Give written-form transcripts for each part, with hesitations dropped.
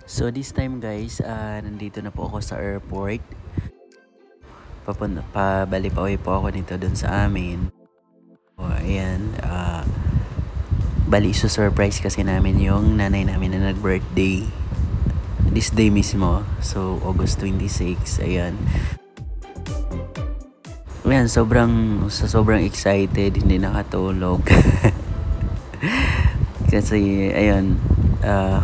So this time guys, nandito na po ako sa airport. Pabalik pa uwi po ako nito dun sa amin. O ayan, bali surprise kasi namin yung nanay namin na nag-birthday. This day mismo, so August 26, ayan. Ayan, sobrang excited, hindi nakatulog. Kasi ayun,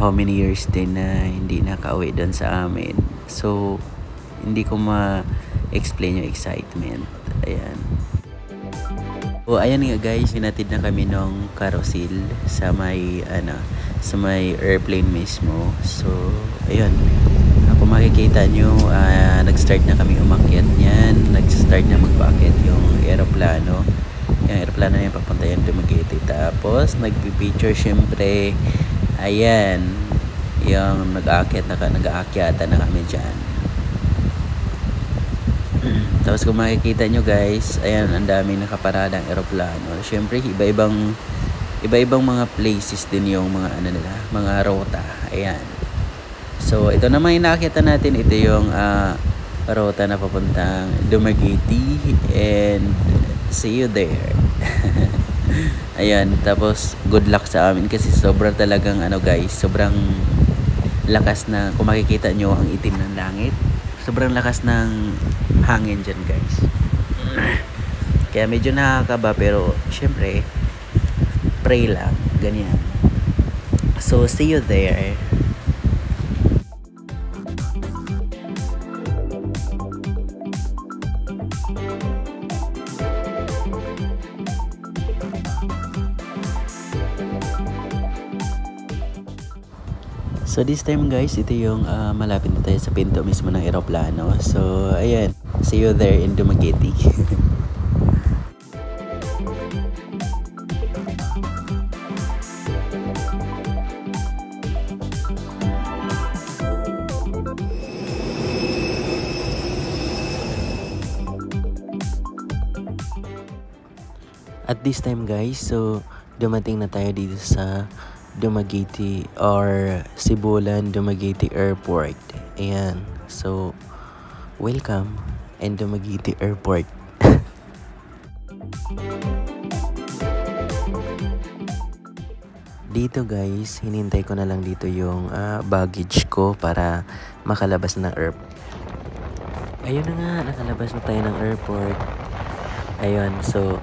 how many years din na hindi nakauwi doon sa amin. So, hindi ko ma-explain yung excitement. Ayan. So, ayan nga guys, hinatid na kami nung carousel sa may airplane mismo. So, ayun. Kung makikita nyo, nag-start na kami umakyat niyan. Nag-start na magpaakit yung aeroplano. Yung aeroplano na yung papunta yan Dumaguete. Tapos, nagpipicture syempre. Ayan, yung nag-aakyatan na kami dyan. Tapos kung makikita nyo guys, ayan, ang dami nakaparadang eroplano. Siyempre, iba-ibang mga places din yung mga rota. Ayan. So, ito naman yung nakakita natin. Ito yung rota na papuntang Dumaguete. And see you there. Ayan, tapos good luck sa amin kasi sobrang talagang guys, sobrang lakas na, kung makikita nyo ang itim ng langit, sobrang lakas ng hangin dyan guys. Kaya medyo nakakaba, pero syempre pray lang, ganyan. So see you there. So this time guys, ito yung malapit na tayo sa pinto mismo ng eroplano. So ayan, see you there in Dumaguete. At this time guys, so dumating na tayo dito sa Dumaguete or Sibulan Dumaguete Airport. Ayan. So, welcome in Dumaguete Airport. Dito guys, hinintay ko na lang dito yung baggage ko para makalabas ng airport. Ayun na nga, nakalabas na tayo ng airport. Ayun, so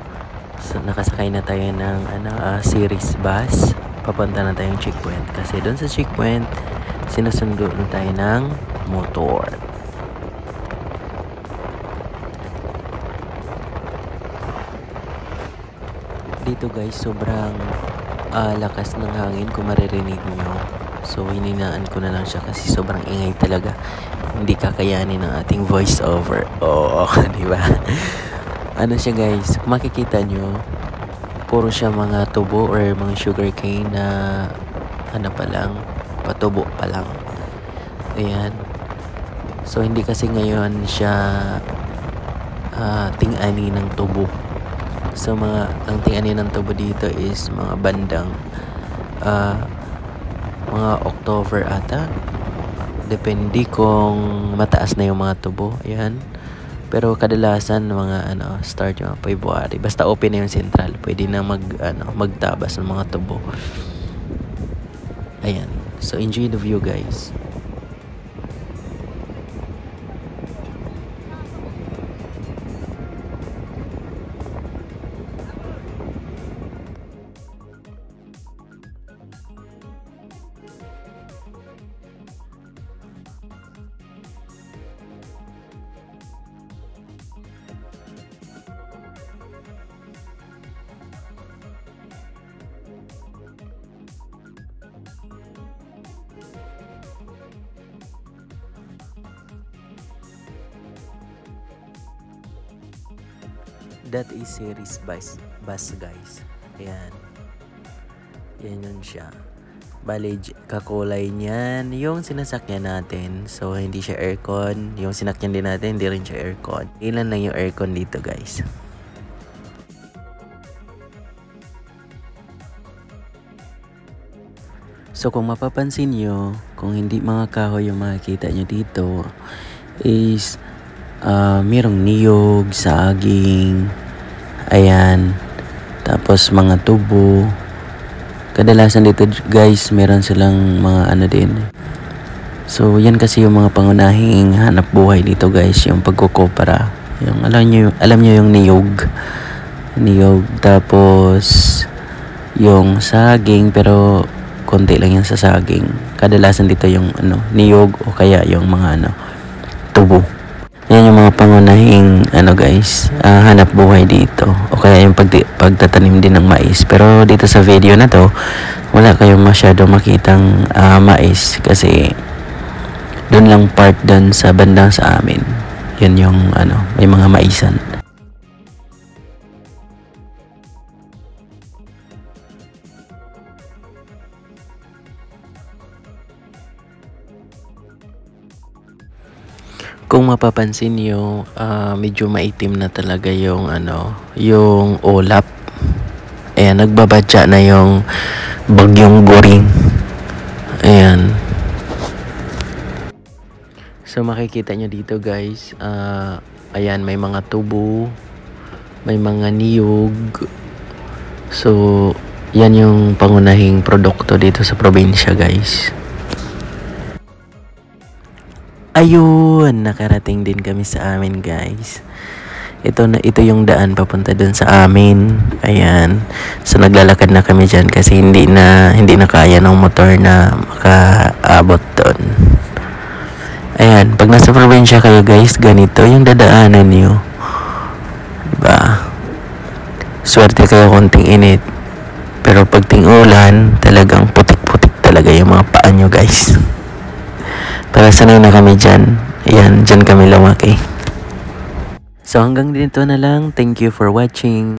nakasakay na tayo ng series bus. Papunta na tayong checkpoint kasi doon sa checkpoint sinusundo na tayo ng motor. Dito guys, sobrang lakas ng hangin kung maririnig nyo. So hininaan ko na lang siya kasi sobrang ingay talaga. Hindi kakayanin ng ating voice over. Oo, di ba? Ano siya guys, kung makikita nyo, puro siya mga tubo or mga sugar cane na patubo pa lang. Ayan. So hindi kasi ngayon siya ting-ani ng tubo. So ang ting-ani ng tubo dito is mga bandang mga October ata. Depende kung mataas na yung mga tubo. Ayan. Pero kadalasan mga start yung February. Basta open na yung central, pwede na magtabas ng mga tubo. Ayan. So enjoy the view guys. That is series bus guys. Ayan. Yan yun siya. Bali, kakulay niyan yung sinasakyan natin. So, hindi siya aircon. Yung sinakyan din natin, hindi rin siya aircon. Ilan lang yung aircon dito guys. So kung mapapansin nyo, kung hindi mga kahoy yung makikita nyo dito, is mayroong niyog, saging, ayan, tapos mga tubo. Kadalasan dito guys, meron silang mga ano din. So yan kasi yung mga pangunahing hanap buhay dito guys, yung pagkukopra. Yung alam nyo yung niyog, tapos yung saging, pero konti lang yan sa saging. Kadalasan dito yung niyog o kaya yung mga tubo. Yan yung mga pangunahing guys, hanap buhay dito, o kaya yung pagtatanim din ng mais. Pero dito sa video na to, wala kayong masyado makitang mais kasi doon lang part doon sa bandang sa amin. Yan yung may mga maisan. Kung mapapansin niyo, medyo maitim na talaga yung yung ulap. Ayan, nagbabadya na yung bagyong Boring. Ayan. So makikita nyo dito guys, ayan, may mga tubo, may mga niyog. So yan yung pangunahing produkto dito sa probinsya guys. Ayun, nakarating din kami sa amin guys. Ito yung daan papunta dun sa amin. Ayan. So naglalakad na kami dyan kasi hindi na kaya ng motor na makaabot doon. Ayan, pag nasa probinsya kayo guys, ganito yung dadaanan niyo. Diba? Swerte kayo konting init. Pero pag ting-ulan, talagang putik-putik talaga yung mga paa nyo guys. Para sanay na kami dyan. Ayan, dyan kami lumaki. So hanggang dito na lang. Thank you for watching.